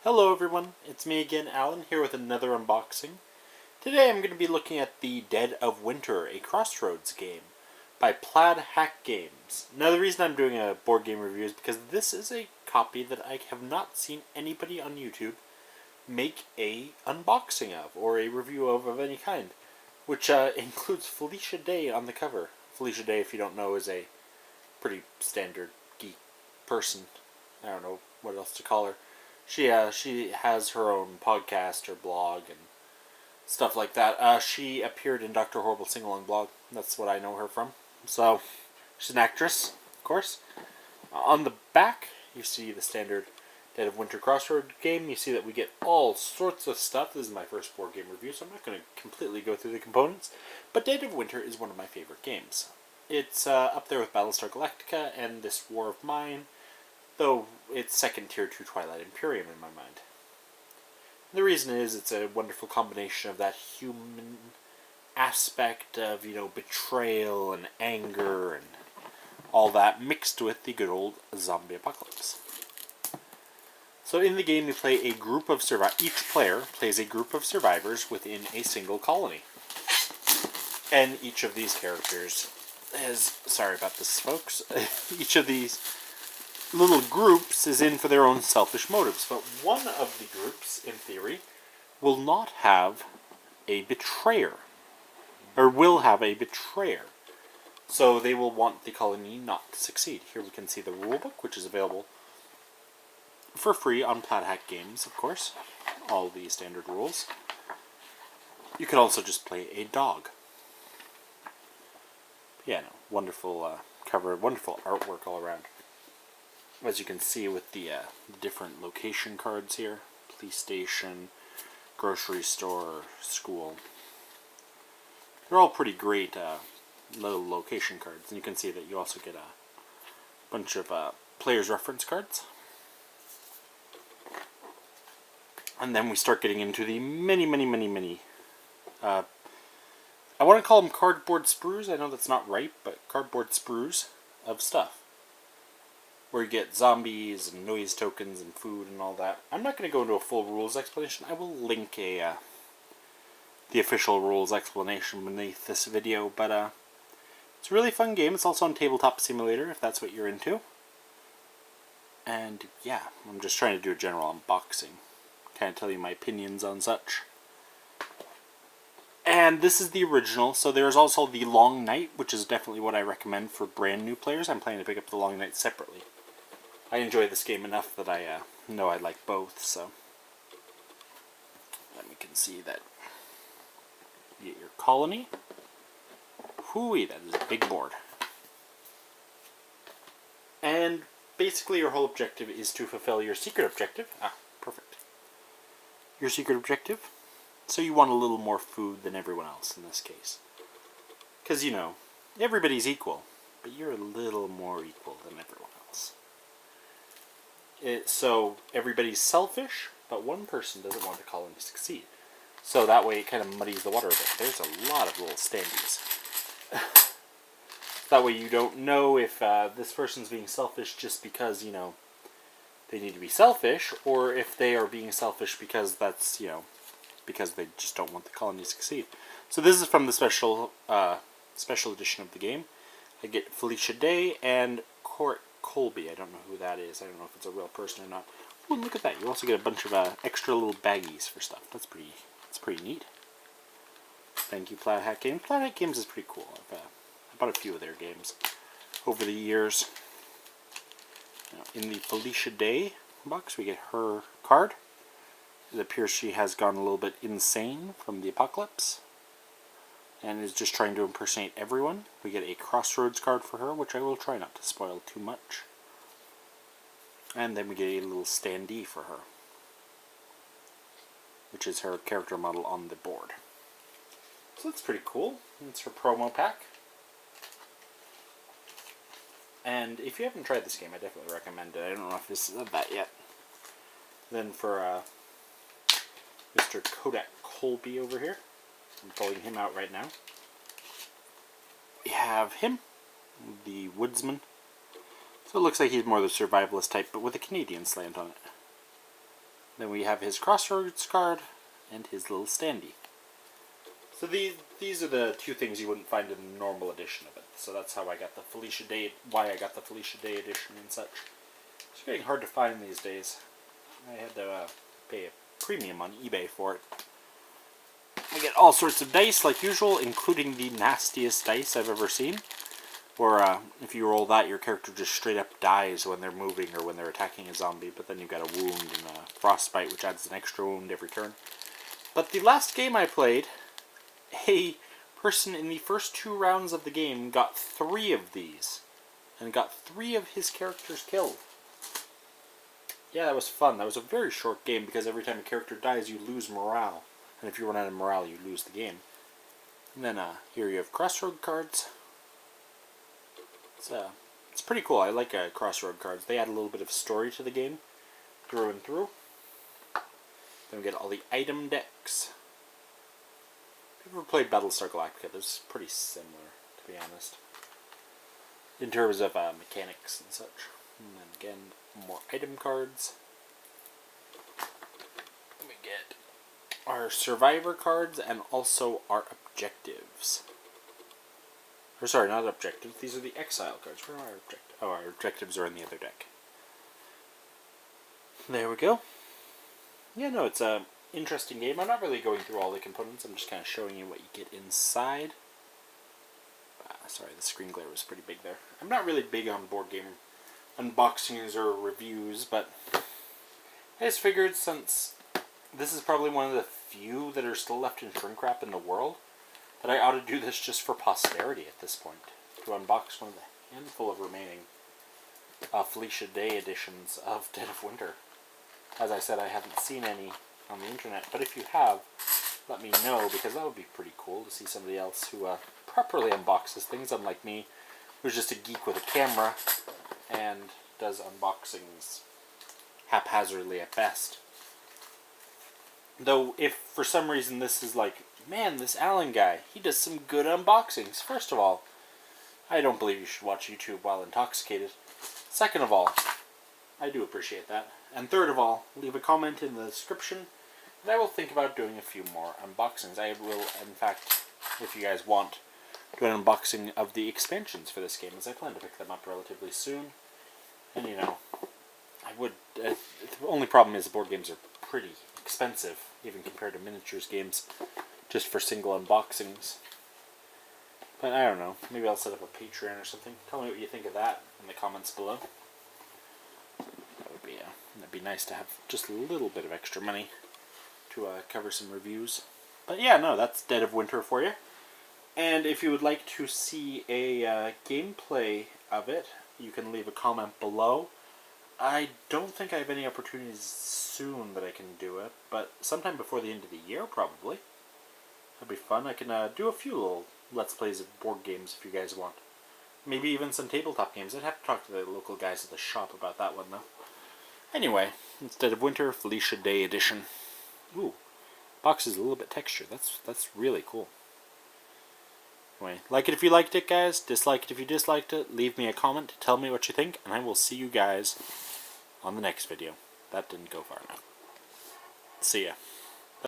Hello everyone, it's me again, Alan, here with another unboxing. Today I'm going to be looking at the Dead of Winter, a Crossroads game by Plaid Hack Games. Now the reason I'm doing a board game review is because this is a copy that I have not seen anybody on YouTube make a unboxing of, or a review of any kind, which includes Felicia Day on the cover. Felicia Day, if you don't know, is a pretty standard geek person. I don't know what else to call her. She has her own podcast or blog and stuff like that. She appeared in Dr. Horrible Sing-Along blog. That's what I know her from. So, she's an actress, of course. On the back, you see the standard Dead of Winter Crossroad game. You see that we get all sorts of stuff. This is my first board game review, so I'm not going to completely go through the components. But Dead of Winter is one of my favorite games. It's up there with Battlestar Galactica and this War of Mine, though it's second tier to Twilight Imperium in my mind. The reason is it's a wonderful combination of that human aspect of, betrayal and anger and all that mixed with the good old zombie apocalypse. So in the game we play a group of each player plays a group of survivors within a single colony. And each of these characters sorry about this folks, each of these little groups is in for their own selfish motives, but one of the groups, in theory, will not have a betrayer, or will have a betrayer. So they will want the colony not to succeed. Here we can see the rulebook, which is available for free on Plaid Hack Games, of course. All the standard rules. You can also just play a dog. Yeah, no, wonderful cover, wonderful artwork all around. As you can see with the different location cards here, police station, grocery store, school. They're all pretty great little location cards. And you can see that you also get a bunch of players' reference cards. And then we start getting into the many I want to call them cardboard sprues. I know that's not right, but cardboard sprues of stuff, where you get zombies and noise tokens and food and all that. I'm not going to go into a full rules explanation. I will link the official rules explanation beneath this video, but it's a really fun game. It's also on Tabletop Simulator, if that's what you're into. And yeah, I'm just trying to do a general unboxing. Kind of tell you my opinions on such. And this is the original, so there's also the Long Night, which is definitely what I recommend for brand new players. I'm planning to pick up the Long Night separately. I enjoy this game enough that I know I like both, so. Then we can see that you get your colony. Whoo-wee, that is a big board. And basically your whole objective is to fulfill your secret objective. Ah, perfect. Your secret objective. So you want a little more food than everyone else in this case. Because, everybody's equal, but you're a little more equal than everyone else. So everybody's selfish, but one person doesn't want the colony to succeed. So that way it kind of muddies the water a bit. There's a lot of little standees. That way you don't know if this person's being selfish just because, they need to be selfish, or if they are being selfish because that's, because they just don't want the colony to succeed. So this is from the special edition of the game. I get Felicia Day and Colby. I don't know who that is. I don't know if it's a real person or not. Oh, look at that. You also get a bunch of extra little baggies for stuff. That's pretty neat. Thank you, Plaid Hack Games. Plaid Hack Games is pretty cool. I've bought a few of their games over the years. Now, in the Felicia Day box, we get her card. It appears she has gone a little bit insane from the apocalypse and is just trying to impersonate everyone. We get a Crossroads card for her, which I will try not to spoil too much. And then we get a little standee for her, which is her character model on the board. So that's pretty cool. It's her promo pack. And if you haven't tried this game, I definitely recommend it. I don't know if this is that yet. Then for Mr. Kodak Colby over here. I'm pulling him out right now. We have him, the woodsman. So it looks like he's more the survivalist type, but with a Canadian slant on it. Then we have his Crossroads card and his little standee. So these are the two things you wouldn't find in the normal edition of it. So that's how I got the Felicia Day, why I got the Felicia Day edition and such. It's getting hard to find these days. I had to pay a premium on eBay for it. I get all sorts of dice like usual, including the nastiest dice I've ever seen. Or if you roll that, your character just straight up dies when they're moving or when they're attacking a zombie, but then you've got a wound and a frostbite, which adds an extra wound every turn. But the last game I played, a person in the first 2 rounds of the game got 3 of these, and got 3 of his characters killed. Yeah, that was fun. That was a very short game because every time a character dies, you lose morale. And if you run out of morale, you lose the game. And then here you have Crossroad cards. It's pretty cool. I like Crossroad cards. They add a little bit of story to the game, through and through. Then we get all the item decks. If you've ever played Battlestar Galactica, this is pretty similar, to be honest, in terms of mechanics and such. And then again, more item cards. Then we get our survivor cards and also our objectives. Or sorry, not objectives. These are the exile cards. Where are our objectives? Oh, our objectives are in the other deck. There we go. Yeah, no, it's a interesting game. I'm not really going through all the components. I'm just kind of showing you what you get inside. Sorry, the screen glare was pretty big there. I'm not really big on board game unboxings or reviews, but I just figured since this is probably one of the few that are still left in shrink wrap in the world, that I ought to do this just for posterity at this point, to unbox one of the handful of remaining Felicia Day editions of Dead of Winter. As I said, I haven't seen any on the internet, but if you have, let me know, because that would be pretty cool to see somebody else who properly unboxes things, unlike me, who's just a geek with a camera and does unboxings haphazardly at best. Though, if for some reason this is like, man, this Alan guy, he does some good unboxings. First of all, I don't believe you should watch YouTube while intoxicated. Second of all, I do appreciate that. And third of all, leave a comment in the description, and I will think about doing a few more unboxings. I will, in fact, if you guys want, do an unboxing of the expansions for this game, as I plan to pick them up relatively soon. And, you know, I would... the only problem is board games are pretty expensive, even compared to miniatures games, just for single unboxings. But I don't know, maybe I'll set up a Patreon or something. Tell me what you think of that in the comments below. That'd be nice to have just a little bit of extra money to cover some reviews. But yeah, no, that's Dead of Winter for you. And if you would like to see a gameplay of it, you can leave a comment below. I don't think I have any opportunities soon that I can do it, but sometime before the end of the year, probably. That'd be fun. I can do a few little Let's Plays of board games if you guys want. Maybe even some tabletop games. I'd have to talk to the local guys at the shop about that one, though. Anyway, it's Dead of Winter, Felicia Day edition. Ooh, box is a little bit textured. That's really cool. Anyway, like it if you liked it, guys. Dislike it if you disliked it. Leave me a comment to tell me what you think, and I will see you guys on the next video. That didn't go far enough. See ya.